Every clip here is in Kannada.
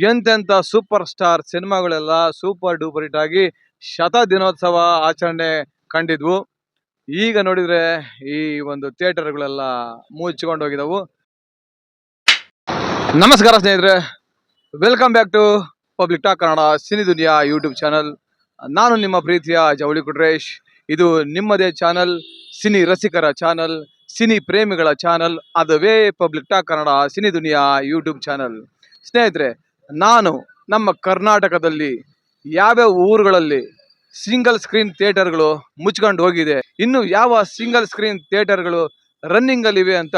ಎಂತೆಂಥ ಸೂಪರ್ ಸ್ಟಾರ್ ಸಿನಿಮಾಗಳೆಲ್ಲ ಸೂಪರ್ ಡೂಪರ್ ಹಿಟ್ ಆಗಿ ದಿನೋತ್ಸವ ಆಚರಣೆ ಕಂಡಿದ್ವು. ಈಗ ನೋಡಿದ್ರೆ ಈ ಒಂದು ಥಿಯೇಟರ್ಗಳೆಲ್ಲ ಮುಚ್ಚಿಕೊಂಡು ಹೋಗಿದವು. ನಮಸ್ಕಾರ ಸ್ನೇಹಿತರೆ, welcome back to public talk Kannada cine Duniya YouTube channel. ನಾನು ನಿಮ್ಮ ಪ್ರೀತಿಯ ಜವಳಿ ಕುಟ್ರೇಶ್. ಇದು ನಿಮ್ಮದೇ ಚಾನಲ್, ಸಿನಿ ರಸಿಕರ ಚಾನಲ್, ಸಿನಿ ಪ್ರೇಮಿಗಳ ಚಾನಲ್, ಅದುವೇ public talk Kannada cine Duniya YouTube channel. ಸ್ನೇಹಿತರೆ, ನಾನು ನಮ್ಮ ಕರ್ನಾಟಕದಲ್ಲಿ ಯಾವ್ಯಾವ ಊರುಗಳಲ್ಲಿ ಸಿಂಗಲ್ ಸ್ಕ್ರೀನ್ ಥಿಯೇಟರ್ಗಳು ಮುಚ್ಕೊಂಡು ಹೋಗಿದೆ, ಇನ್ನು ಯಾವ ಸಿಂಗಲ್ ಸ್ಕ್ರೀನ್ ಥಿಯೇಟರ್ಗಳು ರನ್ನಿಂಗ್ ಅಲ್ಲಿ ಇವೆ ಅಂತ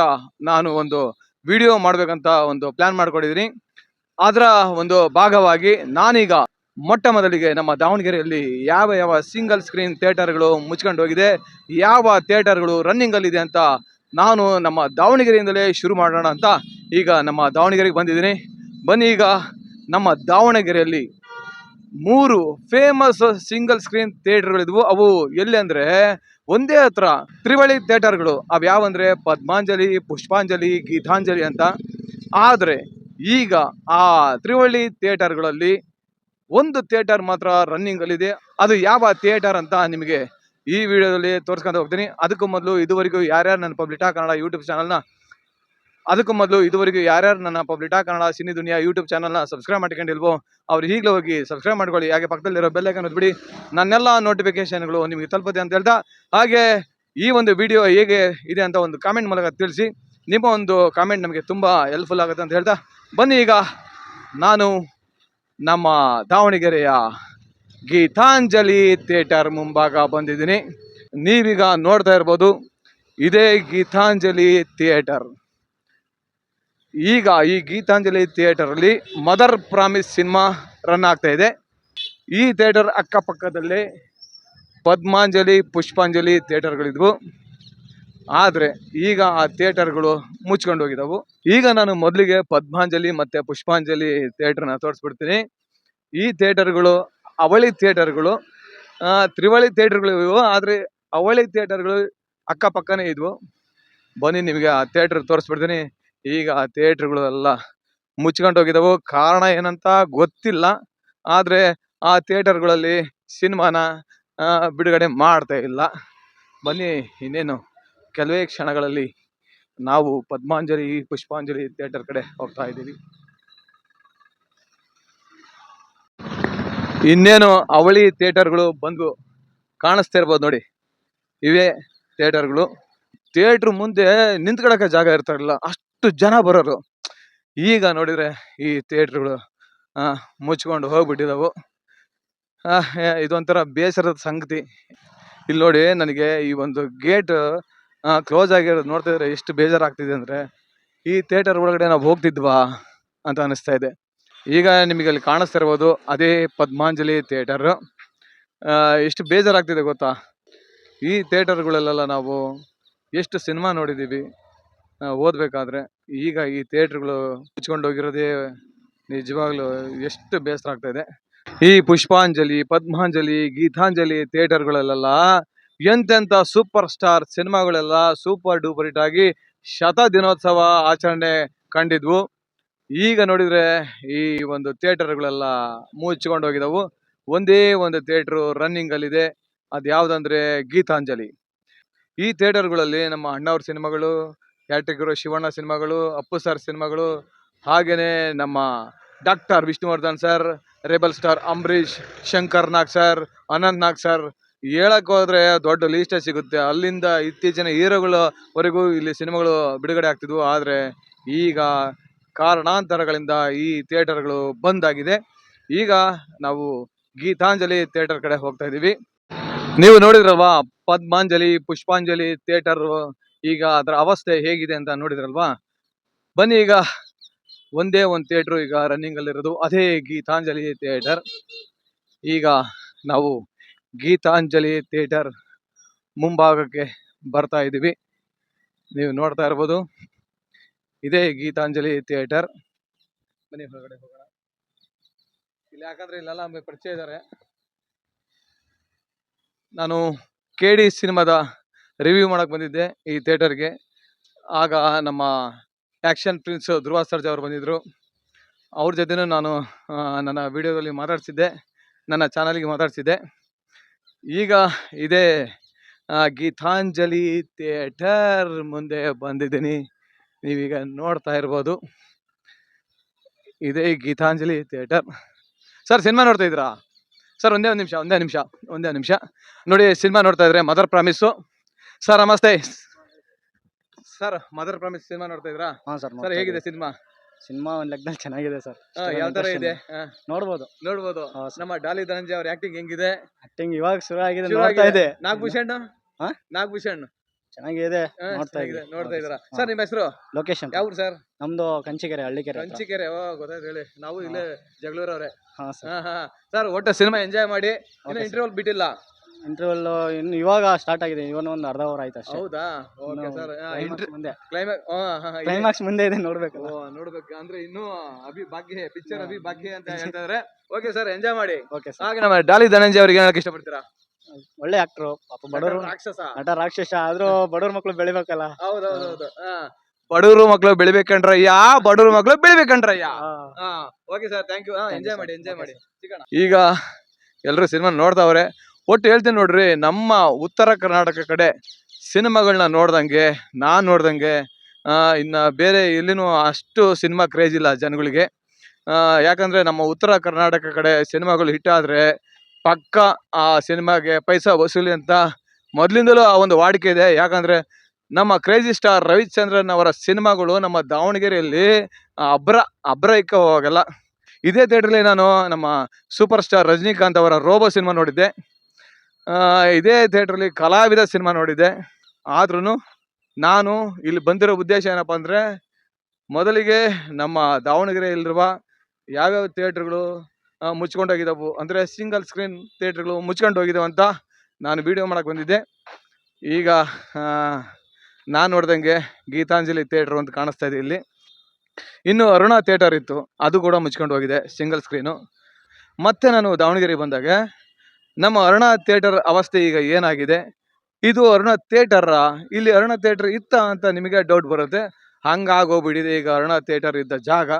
ನಾನು ಒಂದು ವಿಡಿಯೋ ಮಾಡ್ಬೇಕಂತ ಒಂದು ಪ್ಲಾನ್ ಮಾಡ್ಕೊಂಡಿದ್ದೀನಿ. ಅದರ ಒಂದು ಭಾಗವಾಗಿ ನಾನೀಗ ಮೊಟ್ಟ ಮೊದಲಿಗೆ ನಮ್ಮ ದಾವಣಗೆರೆಯಲ್ಲಿ ಯಾವ ಸಿಂಗಲ್ ಸ್ಕ್ರೀನ್ ಥಿಯೇಟರ್ಗಳು ಮುಚ್ಕೊಂಡು ಹೋಗಿದೆ, ಯಾವ ಥಿಯೇಟರ್ಗಳು ರನ್ನಿಂಗ್ ಅಲ್ಲಿ ಇದೆ ಅಂತ ನಾನು ನಮ್ಮ ದಾವಣಗೆರೆಯಿಂದಲೇ ಶುರು ಮಾಡೋಣ ಅಂತ ಈಗ ನಮ್ಮ ದಾವಣಗೆರೆಗೆ ಬಂದಿದ್ದೀನಿ. ಬನ್ನಿ, ಈಗ ನಮ್ಮ ದಾವಣಗೆರೆಯಲ್ಲಿ 3 ಫೇಮಸ್ ಸಿಂಗಲ್ ಸ್ಕ್ರೀನ್ ಥಿಯೇಟರ್ಗಳಿದ್ವು. ಅವು ಎಲ್ಲಿ ಅಂದ್ರೆ ಒಂದೇ ಹತ್ರ ತ್ರಿವಳಿ ಥಿಯೇಟರ್ಗಳು. ಅವು ಯಾವಂದ್ರೆ ಪದ್ಮಾಂಜಲಿ, ಪುಷ್ಪಾಂಜಲಿ, ಗೀತಾಂಜಲಿ ಅಂತ. ಆದರೆ ಈಗ ಆ ತ್ರಿವಳಿ ಥಿಯೇಟರ್ಗಳಲ್ಲಿ ಒಂದು ಥಿಯೇಟರ್ ಮಾತ್ರ ರನ್ನಿಂಗ್ ಅಲ್ಲಿದೆ. ಅದು ಯಾವ ಥಿಯೇಟರ್ ಅಂತ ನಿಮಗೆ ಈ ವಿಡಿಯೋದಲ್ಲಿ ತೋರಿಸ್ಕೊಂಡು ಹೋಗ್ತೀನಿ. ಅದಕ್ಕೂ ಮೊದಲು ಇದುವರೆಗೂ ಯಾರ್ಯಾರು ನನ್ನ ಪಬ್ಲಿಕ್ ಟಾಕ್ ಕನ್ನಡ ಯೂಟ್ಯೂಬ್ ಚಾನಲ್ನ ನನ್ನ public talk Kannada cine Duniya YouTube ಚಾನಲ್ನ ಸಬ್ಸ್ಕ್ರೈಬ್ ಮಾಡ್ಕೊಂಡಿಲ್ವೋ ಅವ್ರು ಈಗಲೇ ಹೋಗಿ ಸಬ್ಸ್ಕ್ರೈಬ್ ಮಾಡ್ಕೊಳ್ಳಿ. ಹಾಗೆ ಪಕ್ಕದಲ್ಲಿರೋ ಬೆಲ್ ಐಕಾನ್ ಒತ್ಬಿಡಿ, ನನ್ನೆಲ್ಲ ನೋಟಿಫಿಕೇಶನ್ಗಳು ನಿಮಗೆ ತಲುಪುತ್ತೆ ಅಂತ ಹೇಳ್ತಾ, ಹಾಗೆ ಈ ಒಂದು ವಿಡಿಯೋ ಹೇಗೆ ಇದೆ ಅಂತ ಒಂದು ಕಾಮೆಂಟ್ ಮೂಲಕ ತಿಳಿಸಿ. ನಿಮ್ಮ ಒಂದು ಕಾಮೆಂಟ್ ನಮಗೆ ತುಂಬ ಹೆಲ್ಪ್ಫುಲ್ ಆಗುತ್ತೆ ಅಂತ ಹೇಳ್ತಾ, ಬನ್ನಿ ಈಗ ನಾನು ನಮ್ಮ ದಾವಣಗೆರೆಯ ಗೀತಾಂಜಲಿ ಥಿಯೇಟರ್ ಮುಂಭಾಗ ಬಂದಿದ್ದೀನಿ. ನೀವೀಗ ನೋಡ್ತಾ ಇರ್ಬೋದು, ಇದೇ ಗೀತಾಂಜಲಿ ಥಿಯೇಟರ್. ಈಗ ಈ ಗೀತಾಂಜಲಿ ಥಿಯೇಟರ್ ಅಲ್ಲಿ ಮದರ್ ಪ್ರಾಮಿಸ್ ಸಿನಿಮಾ ರನ್ ಆಗ್ತಾ ಇದೆ. ಈ ಥಿಯೇಟರ್ ಅಕ್ಕಪಕ್ಕದಲ್ಲೇ ಪದ್ಮಾಂಜಲಿ, ಪುಷ್ಪಾಂಜಲಿ ಥಿಯೇಟರ್ಗಳಿದ್ವು. ಆದರೆ ಈಗ ಆ ಥಿಯೇಟರ್ಗಳು ಮುಚ್ಕೊಂಡು ಹೋಗಿದವು. ಈಗ ನಾನು ಮೊದಲಿಗೆ ಪದ್ಮಾಂಜಲಿ ಮತ್ತೆ ಪುಷ್ಪಾಂಜಲಿ ಥಿಯೇಟರ್ನ ತೋರಿಸ್ಬಿಡ್ತೀನಿ. ಈ ಥಿಯೇಟರ್ಗಳು ಅವಳಿ ಥಿಯೇಟರ್ಗಳು, ತ್ರಿವಳಿ ಥಿಯೇಟರ್ಗಳು ಇವು, ಆದರೆ ಅವಳಿ ಥಿಯೇಟರ್ಗಳು ಅಕ್ಕಪಕ್ಕನೇ ಇದ್ವು. ಬನ್ನಿ, ನಿಮಗೆ ಆ ಥಿಯೇಟರ್ ತೋರಿಸ್ಬಿಡ್ತೀನಿ. ಈಗ ಆ ಥಿಯೇಟರ್ಗಳು ಎಲ್ಲ ಮುಚ್ಕೊಂಡು ಹೋಗಿದವು. ಕಾರಣ ಏನಂತ ಗೊತ್ತಿಲ್ಲ, ಆದರೆ ಆ ಥಿಯೇಟರ್ಗಳಲ್ಲಿ ಸಿನಿಮಾನ ಬಿಡುಗಡೆ ಮಾಡ್ತಾ ಇಲ್ಲ. ಬನ್ನಿ, ಇನ್ನೇನು ಕೆಲವೇ ಕ್ಷಣಗಳಲ್ಲಿ ನಾವು ಪದ್ಮಾಂಜಲಿ, ಪುಷ್ಪಾಂಜಲಿ ಥಿಯೇಟರ್ ಕಡೆ ಹೋಗ್ತಾ ಇದ್ದೀವಿ. ಇನ್ನೇನು ಅವಳಿ ಥಿಯೇಟರ್ಗಳು ಬಂದು ಕಾಣಿಸ್ತಾ ಇರ್ಬೋದು ನೋಡಿ, ಇವೇ ಥಿಯೇಟರ್ಗಳು. ಥಿಯೇಟ್ರ್ ಮುಂದೆ ನಿಂತ್ಕೊಳಕ್ಕೆ ಜಾಗ ಇರ್ತಾರಲ್ಲ, ಅಷ್ಟು ಜನ ಬರೋರು. ಈಗ ನೋಡಿದ್ರೆ ಈ ಥಿಯೇಟ್ರ್ಗಳು ಮುಚ್ಕೊಂಡು ಹೋಗ್ಬಿಟ್ಟಿದವು. ಇದೊಂಥರ ಬೇಸರದ ಸಂಗತಿ. ಇಲ್ಲಿ ನೋಡಿ, ನನಗೆ ಈ ಒಂದು ಗೇಟ್ ಕ್ಲೋಸ್ ಆಗಿರೋದು ನೋಡ್ತಾ ಇದ್ರೆ ಎಷ್ಟು ಬೇಜಾರಾಗ್ತಿದೆ ಅಂದರೆ, ಈ ಥಿಯೇಟರ್ ಒಳಗಡೆ ನಾವು ಹೋಗ್ತಿದ್ವಾ ಅಂತ ಅನಿಸ್ತಾ ಇದೆ. ಈಗ ನಿಮಗೆ ಅಲ್ಲಿ ಕಾಣಿಸ್ತಾ ಇರ್ಬೋದು, ಅದೇ ಪದ್ಮಾಂಜಲಿ ಥಿಯೇಟರ್. ಎಷ್ಟು ಬೇಜಾರಾಗ್ತಿದೆ ಗೊತ್ತಾ. ಈ ಥಿಯೇಟರ್ಗಳಲ್ಲೆಲ್ಲ ನಾವು ಎಷ್ಟು ಸಿನಿಮಾ ನೋಡಿದ್ದೀವಿ ಓದಬೇಕಾದ್ರೆ. ಈಗ ಈ ಥಿಯೇಟರ್ಗಳು ಮುಚ್ಕೊಂಡು ಹೋಗಿರೋದೇ ನಿಜವಾಗ್ಲೂ ಎಷ್ಟು ಬೇಸರ ಆಗ್ತಾ ಇದೆ. ಈ ಪುಷ್ಪಾಂಜಲಿ, ಪದ್ಮಾಂಜಲಿ, ಗೀತಾಂಜಲಿ ಥಿಯೇಟರ್ಗಳಲ್ಲೆಲ್ಲ ಎಂತೆಂಥ ಸೂಪರ್ ಸ್ಟಾರ್ ಸಿನಿಮಾಗಳೆಲ್ಲ ಸೂಪರ್ ಡೂಪರ್ ಹಿಟ್ ಆಗಿ ದಿನೋತ್ಸವ ಆಚರಣೆ ಕಂಡಿದ್ವು. ಈಗ ನೋಡಿದ್ರೆ ಈ ಒಂದು ಥಿಯೇಟರ್ಗಳೆಲ್ಲ ಮುಚ್ಕೊಂಡು ಹೋಗಿದವು. ಒಂದೇ ಒಂದು ಥಿಯೇಟ್ರು ರನ್ನಿಂಗ್ ಅಲ್ಲಿದೆ. ಅದು ಯಾವುದಂದ್ರೆ ಗೀತಾಂಜಲಿ. ಈ ಥಿಯೇಟರ್ಗಳಲ್ಲಿ ನಮ್ಮ ಅಣ್ಣವ್ರ ಸಿನಿಮಾಗಳು, ಯಾಟ್ರಿಕರು ಶಿವಣ್ಣ ಸಿನಿಮಾಗಳು, ಅಪ್ಪು ಸರ್ ಸಿನಿಮಾಗಳು, ಹಾಗೇನೆ ನಮ್ಮ doctor Vishnuvardhan sir, rebel star Ambareesh, Shankar Nag sir, Anant Nag sir, ಹೇಳಕ್ ಹೋದ್ರೆ ದೊಡ್ಡ ಲೀಸ್ಟೇ ಸಿಗುತ್ತೆ. ಅಲ್ಲಿಂದ ಇತ್ತೀಚಿನ ಹೀರೋಗಳವರೆಗೂ ಇಲ್ಲಿ ಸಿನಿಮಾಗಳು ಬಿಡುಗಡೆ ಆಗ್ತಿದ್ವು. ಆದರೆ ಈಗ ಕಾರಣಾಂತರಗಳಿಂದ ಈ ಥಿಯೇಟರ್ಗಳು ಬಂದಾಗಿದೆ. ಈಗ ನಾವು ಗೀತಾಂಜಲಿ ಥಿಯೇಟರ್ ಕಡೆ ಹೋಗ್ತಾ ಇದ್ದೀವಿ. ನೀವು ನೋಡಿದ್ರಲ್ವಾ ಪದ್ಮಾಂಜಲಿ, ಪುಷ್ಪಾಂಜಲಿ ಥಿಯೇಟರ್, ಈಗ ಅದರ ಅವಸ್ಥೆ ಹೇಗಿದೆ ಅಂತ ನೋಡಿದ್ರಲ್ವಾ. ಬನ್ನಿ, ಈಗ ಒಂದೇ ಒಂದು ಥಿಯೇಟ್ರು ಈಗ ರನ್ನಿಂಗ್ ಅಲ್ಲಿರೋದು, ಅದೇ ಗೀತಾಂಜಲಿ ಥಿಯೇಟರ್. ಈಗ ನಾವು ಗೀತಾಂಜಲಿ ಥಿಯೇಟರ್ ಮುಂಭಾಗಕ್ಕೆ ಬರ್ತಾ ಇದ್ದೀವಿ. ನೀವು ನೋಡ್ತಾ ಇರ್ಬೋದು, ಇದೇ ಗೀತಾಂಜಲಿ ಥಿಯೇಟರ್. ಬನ್ನಿ ಹೊರಗಡೆ ಹೋಗೋಣ. ಇಲ್ಲಿ ಯಾಕಂದ್ರೆ ಇಲ್ಲೆಲ್ಲ ಪರಿಚಯ ಇದ್ದಾರೆ. ನಾನು KD ಸಿನಿಮಾದ ರಿವ್ಯೂ ಮಾಡಕ್ಕೆ ಬಂದಿದ್ದೆ ಈ ಥಿಯೇಟರ್ಗೆ. ಆಗ ನಮ್ಮ ಆ್ಯಕ್ಷನ್ ಪ್ರಿನ್ಸ್ ಧ್ರುವ ಸರ್ಜಾ ಅವರು ಬಂದಿದ್ದರು. ಅವ್ರ ಜೊತೆನೂ ನಾನು ನನ್ನ ವಿಡಿಯೋದಲ್ಲಿ ಮಾತಾಡ್ಸಿದ್ದೆ, ನನ್ನ ಚಾನಲ್ಗೆ ಮಾತಾಡ್ಸಿದ್ದೆ. ಈಗ ಇದೇ ಗೀತಾಂಜಲಿ ಥಿಯೇಟರ್ ಮುಂದೆ ಬಂದಿದ್ದೀನಿ. ನೀವೀಗ ನೋಡ್ತಾ ಇರ್ಬೋದು, ಇದೇ ಗೀತಾಂಜಲಿ ಥಿಯೇಟರ್. ಸರ್ ಸಿನಿಮಾ ನೋಡ್ತಾ ಇದ್ರಾ ಸರ್? ಒಂದೇ ನಿಮಿಷ ನೋಡಿ, ಸಿನಿಮಾ ನೋಡ್ತಾ ಇದ್ರೆ ಮದರ್ ಪ್ರಾಮಿಸು. ಸರ್ ನಮಸ್ತೆ ಸರ್, ಮದರ್ ಪ್ರಾಮಿಸ್ ಸಿನಿಮಾ ನೋಡ್ತಾ ಇದ್ರಾ? ಹಾ ಸರ್. ಸರ್ ಹೇಗಿದೆ ಸಿನಿಮಾ? ಸಿನಿಮಾ ಒಂದ್ ಲೆಕ್ಕದಲ್ಲಿ ಚೆನ್ನಾಗಿದೆ ಸರ್. ಯಾವ ತರ ಇದೆ? ನೋಡ್ಬೋದು. ನಮ್ಮ ಡಾಲಿ ಧನಂಜಯ ಅವ್ರ ಆಕ್ಟಿಂಗ್ ಹೆಂಗಿದೆ? ಆಕ್ಟಿಂಗ್ ಇವಾಗ ಶುರು ಆಗಿದೆ, ನೋಡ್ತಾ ಇದೆ. ನಾಗಭೂಷಣ್ ಹಾ? ನಾಗಭೂಷಣ್ ಚೆನ್ನಾಗಿದೆ, ನೋಡ್ತಾ ಇದ್ದೀರಾ? ಸರ್ ನಿಮ್ಮ ಹೆಸರು? ಲೊಕೇಶನ್ ಯಾವ ಸರ್? ನಮ್ದು ಕಂಚಿಕೆರೆ, ಹಳ್ಳಿಕೆರೆ. ಕಂಚಿಕೆರೆ, ಗೊತ್ತಾಯ್ತು ಹೇಳಿ. ನಾವು ಇಲ್ಲೇ ಜಗಳೂರವ್ರೆ. ಹಾ ಸರ್. ಸರ್ ಒಟ್ಟು ಸಿನಿಮಾ ಎಂಜಾಯ್ ಮಾಡಿ. ಇನ್ನು ಇಂಟರ್ವಲ್ ಬಿಟ್ಟಿಲ್ಲ. ಇಂಟರ್ವಲ್ ಇನ್ನು ಇವಾಗ ಸ್ಟಾರ್ಟ್ ಆಗಿದೆ, ಇವನ್ ಒಂದು ಅರ್ಧ ಅವರ್ ಆಯ್ತು ಅಷ್ಟೇ. ಹೌದಾ? Okay sir. ಮುಂದೆ ಕ್ಲೈಮ್ಯಾಕ್ಸ್ ಕ್ಲೈಮ್ಯಾಕ್ಸ್ ಮುಂದೆ ಇದೆ, ನೋಡ್ಬೇಕಲ್ಲ. ನೋಡ್ಬೇಕು ಅಂದ್ರೆ ಇನ್ನು ಅಭಿಭಾಗ್ಯ ಪಿಕ್ಚರ್ ಅಭಿಭಾಗ್ಯ ಅಂತ ಹೇಳ್ತಾರೆ. ಓಕೆ ಸರ್, ಎಂಜಾಯ್ ಮಾಡಿ. Okay sir. ಹಾಗೆ ನಮ್ಮ ಡಾಲಿ ಧನಂಜಯ ಅವ್ರಿಗೆ ಹೇಳಕ್ ಇಷ್ಟಪಡ್ತೀರಾ? ಒಳ್ಳೆ ಆಕ್ಟ್ರು, ಪಾಪ ಬಡವರು ರಾಕ್ಷಸ, ನಟ ರಾಕ್ಷಸ, ಆದ್ರೂ ಬಡವ್ರ ಮಕ್ಳು ಬೆಳಿಬೇಕಲ್ಲ. ಹೌದೌದು. ಬಡವರು ಮಕ್ಳು ಬೆಳಿಬೇಕಂಡ್ರಯ್ಯ, ಬಡವ್ರ ಮಕ್ಳು ಬೆಳಿಬೇಕಂಡ್ರಯ್ಯ. Okay sir, thank you. Enjoy ಮಾಡಿ. ಈಗ ಎಲ್ರು ಸಿನಿಮಾ ನೋಡ್ತಾವ್ರೆ. ಒಟ್ಟು ಹೇಳ್ತೀನಿ ನೋಡ್ರಿ, ನಮ್ಮ ಉತ್ತರ ಕರ್ನಾಟಕ ಕಡೆ ಸಿನಿಮಾಗಳನ್ನ ನಾನ್ ನೋಡ್ದಂಗೆ ಇನ್ನ ಬೇರೆ ಎಲ್ಲಿನೂ ಅಷ್ಟು ಸಿನಿಮಾ ಕ್ರೇಜ್ ಇಲ್ಲ ಜನಗಳಿಗೆ. ಯಾಕಂದ್ರೆ ನಮ್ಮ ಉತ್ತರ ಕರ್ನಾಟಕ ಕಡೆ ಸಿನಿಮಾಗಳು ಹಿಟ್ ಆದ್ರೆ ಪಕ್ಕ ಆ ಸಿನಿಮಾಗೆ ಪೈಸಾ ವಸೂಲಿ ಅಂತ ಮೊದ್ಲಿಂದಲೂ ಆ ಒಂದು ವಾಡಿಕೆ ಇದೆ. ಯಾಕಂದ್ರೆ ನಮ್ಮ ಕ್ರೇಜಿ ಸ್ಟಾರ್ ರವಿಚಂದ್ರನ್ ಅವರ ಸಿನಿಮಾಗಳು ನಮ್ಮ ದಾವಣಗೆರೆಯಲ್ಲಿ ಅಬ್ರ ಇಕ್ಕವಾಗಲ್ಲ. ಇದೇ ಥಿಯೇಟ್ರಲ್ಲಿ ನಾನು ನಮ್ಮ ಸೂಪರ್ ಸ್ಟಾರ್ ರಜನಿಕಾಂತ್ ಅವರ ರೋಬೋ ಸಿನಿಮಾ ನೋಡಿದ್ದೆ. ಇದೇ ಥಿಯೇಟ್ರಲ್ಲಿ ಕಲಾವಿದ ಸಿನಿಮಾ ನೋಡಿದ್ದೆ. ಆದ್ರೂ ನಾನು ಇಲ್ಲಿ ಬಂದಿರೋ ಉದ್ದೇಶ ಏನಪ್ಪಾ ಅಂದ್ರೆ, ಮೊದಲಿಗೆ ನಮ್ಮ ದಾವಣಗೆರೆಯಲ್ಲಿರುವ ಯಾವ್ಯಾವ ಥಿಯೇಟ್ರ್ಗಳು ಮುಚ್ಕೊಂಡೋಗಿದ್ದಾವು ಅಂದ್ರೆ ಸಿಂಗಲ್ ಸ್ಕ್ರೀನ್ ಥಿಯೇಟ್ರ್ಗಳು ಮುಚ್ಕೊಂಡು ಹೋಗಿದ್ದಾವೆ ಅಂತ ನಾನು ವಿಡಿಯೋ ಮಾಡಕ್ ಬಂದಿದ್ದೆ. ಈಗ ನಾನು ನೋಡ್ದಂಗೆ ಗೀತಾಂಜಲಿ ಥಿಯೇಟರ್ ಅಂತ ಕಾಣಿಸ್ತಾ ಇದೆ ಇಲ್ಲಿ. ಇನ್ನು ಅರುಣಾ ಥಿಯೇಟರ್ ಇತ್ತು, ಅದು ಕೂಡ ಮುಚ್ಕೊಂಡು ಹೋಗಿದೆ, ಸಿಂಗಲ್ ಸ್ಕ್ರೀನು. ಮತ್ತೆ ನಾನು ದಾವಣಗೆರೆಗೆ ಬಂದಾಗ ನಮ್ಮ ಅರುಣಾ ಥಿಯೇಟರ್ ಅವಸ್ಥೆ ಈಗ ಏನಾಗಿದೆ, ಇದು ಅರುಣಾ ಥಿಯೇಟರ್, ಇಲ್ಲಿ ಅರುಣಾ ಥಿಯೇಟರ್ ಇತ್ತ ಅಂತ ನಿಮಗೆ ಡೌಟ್ ಬರುತ್ತೆ. ಹಂಗಾಗೋಗ್ಬಿಟ್ಟಿದೆ ಈಗ ಅರುಣಾ ಥಿಯೇಟರ್ ಇದ್ದ ಜಾಗ.